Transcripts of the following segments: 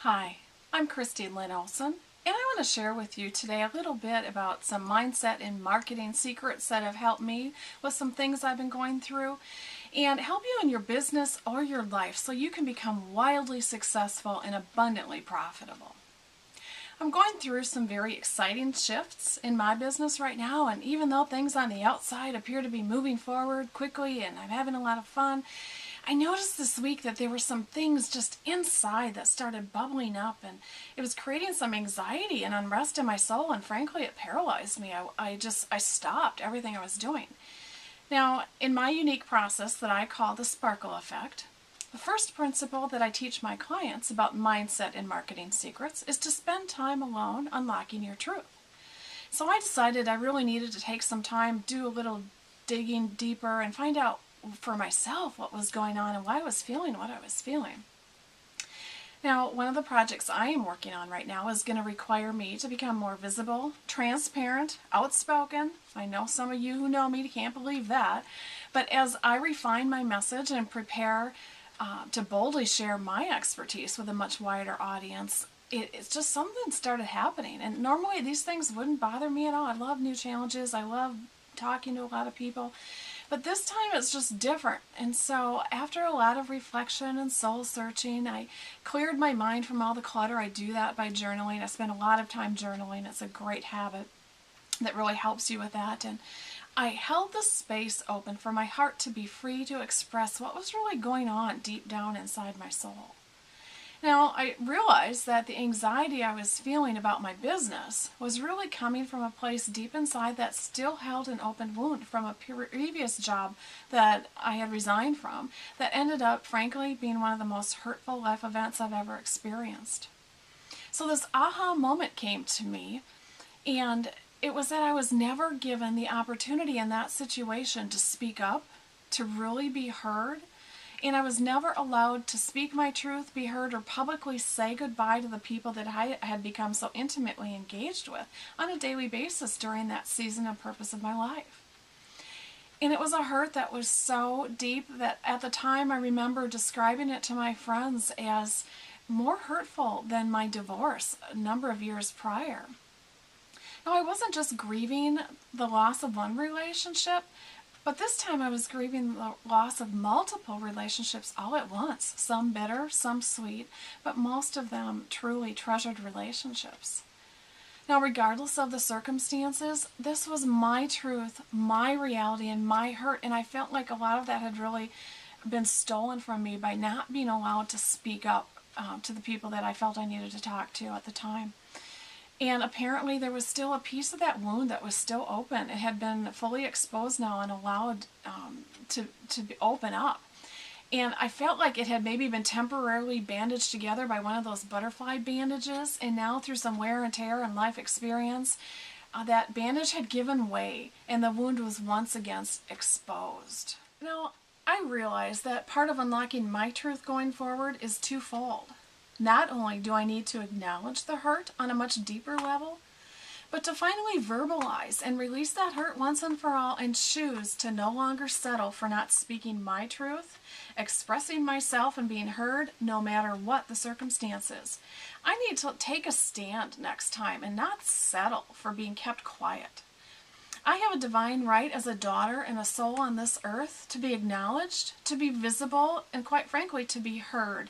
Hi, I'm Kristi Lynn Olson, and I want to share with you today a little bit about some mindset and marketing secrets that have helped me with some things I've been going through and help you in your business or your life so you can become wildly successful and abundantly profitable. I'm going through some very exciting shifts in my business right now, and even though things on the outside appear to be moving forward quickly and I'm having a lot of fun, I noticed this week that there were some things just inside that started bubbling up, and it was creating some anxiety and unrest in my soul, and frankly it paralyzed me. I stopped everything I was doing. Now, in my unique process that I call the sparkle effect, the first principle that I teach my clients about mindset and marketing secrets is to spend time alone unlocking your truth. So I decided I really needed to take some time, do a little digging deeper, and find out for myself what was going on and why I was feeling what I was feeling. Now, one of the projects I am working on right now is going to require me to become more visible, transparent, outspoken. I know some of you who know me can't believe that, but as I refine my message and prepare to boldly share my expertise with a much wider audience, it's just something started happening. And normally these things wouldn't bother me at all. I love new challenges. I love talking to a lot of people. But this time it's just different. And so after a lot of reflection and soul searching, I cleared my mind from all the clutter. I do that by journaling. I spend a lot of time journaling. It's a great habit that really helps you with that. And I held the space open for my heart to be free to express what was really going on deep down inside my soul. Now, I realized that the anxiety I was feeling about my business was really coming from a place deep inside that still held an open wound from a previous job that I had resigned from that ended up, frankly, being one of the most hurtful life events I've ever experienced. So this aha moment came to me, and it was that I was never given the opportunity in that situation to speak up, to really be heard, and I was never allowed to speak my truth, be heard, or publicly say goodbye to the people that I had become so intimately engaged with on a daily basis during that season and purpose of my life. And it was a hurt that was so deep that at the time I remember describing it to my friends as more hurtful than my divorce a number of years prior. Now, I wasn't just grieving the loss of one relationship, but this time I was grieving the loss of multiple relationships all at once, some bitter, some sweet, but most of them truly treasured relationships. Now, regardless of the circumstances, this was my truth, my reality, and my hurt, and I felt like a lot of that had really been stolen from me by not being allowed to speak up to the people that I felt I needed to talk to at the time. And apparently there was still a piece of that wound that was still open. It had been fully exposed now and allowed to open up. And I felt like it had maybe been temporarily bandaged together by one of those butterfly bandages. And now through some wear and tear and life experience, that bandage had given way and the wound was once again exposed. Now, I realized that part of unlocking my truth going forward is twofold. Not only do I need to acknowledge the hurt on a much deeper level, but to finally verbalize and release that hurt once and for all and choose to no longer settle for not speaking my truth, expressing myself and being heard no matter what the circumstances. I need to take a stand next time and not settle for being kept quiet. I have a divine right as a daughter and a soul on this earth to be acknowledged, to be visible, and quite frankly, to be heard.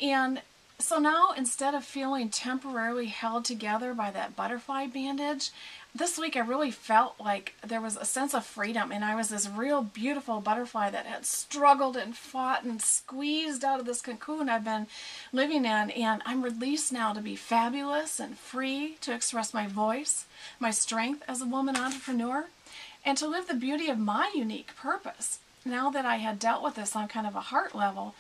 And so now, instead of feeling temporarily held together by that butterfly bandage, this week I really felt like there was a sense of freedom, and I was this real beautiful butterfly that had struggled and fought and squeezed out of this cocoon I've been living in, and I'm released now to be fabulous and free to express my voice, my strength as a woman entrepreneur, and to live the beauty of my unique purpose. Now that I had dealt with this on kind of a heart level,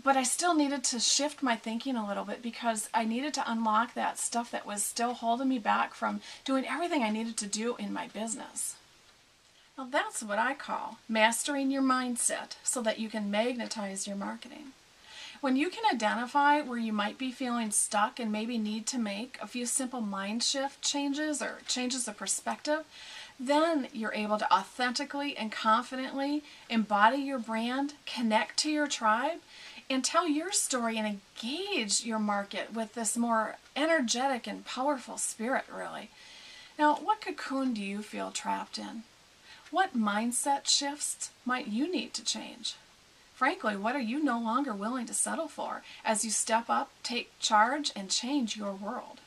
but I still needed to shift my thinking a little bit because I needed to unlock that stuff that was still holding me back from doing everything I needed to do in my business. Now that's what I call mastering your mindset so that you can magnetize your marketing. When you can identify where you might be feeling stuck and maybe need to make a few simple mind shift changes or changes of perspective, then you're able to authentically and confidently embody your brand, connect to your tribe, and tell your story and engage your market with this more energetic and powerful spirit, really. Now, what cocoon do you feel trapped in? What mindset shifts might you need to change? Frankly, what are you no longer willing to settle for as you step up, take charge, and change your world?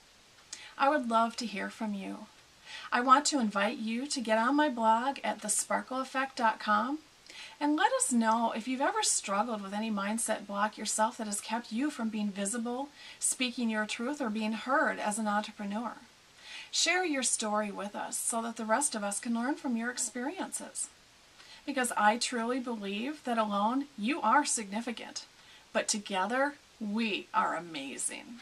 I would love to hear from you. I want to invite you to get on my blog at thesparkleeffect.com and let us know if you've ever struggled with any mindset block yourself that has kept you from being visible, speaking your truth, or being heard as an entrepreneur. Share your story with us so that the rest of us can learn from your experiences. Because I truly believe that alone you are significant, but together we are amazing.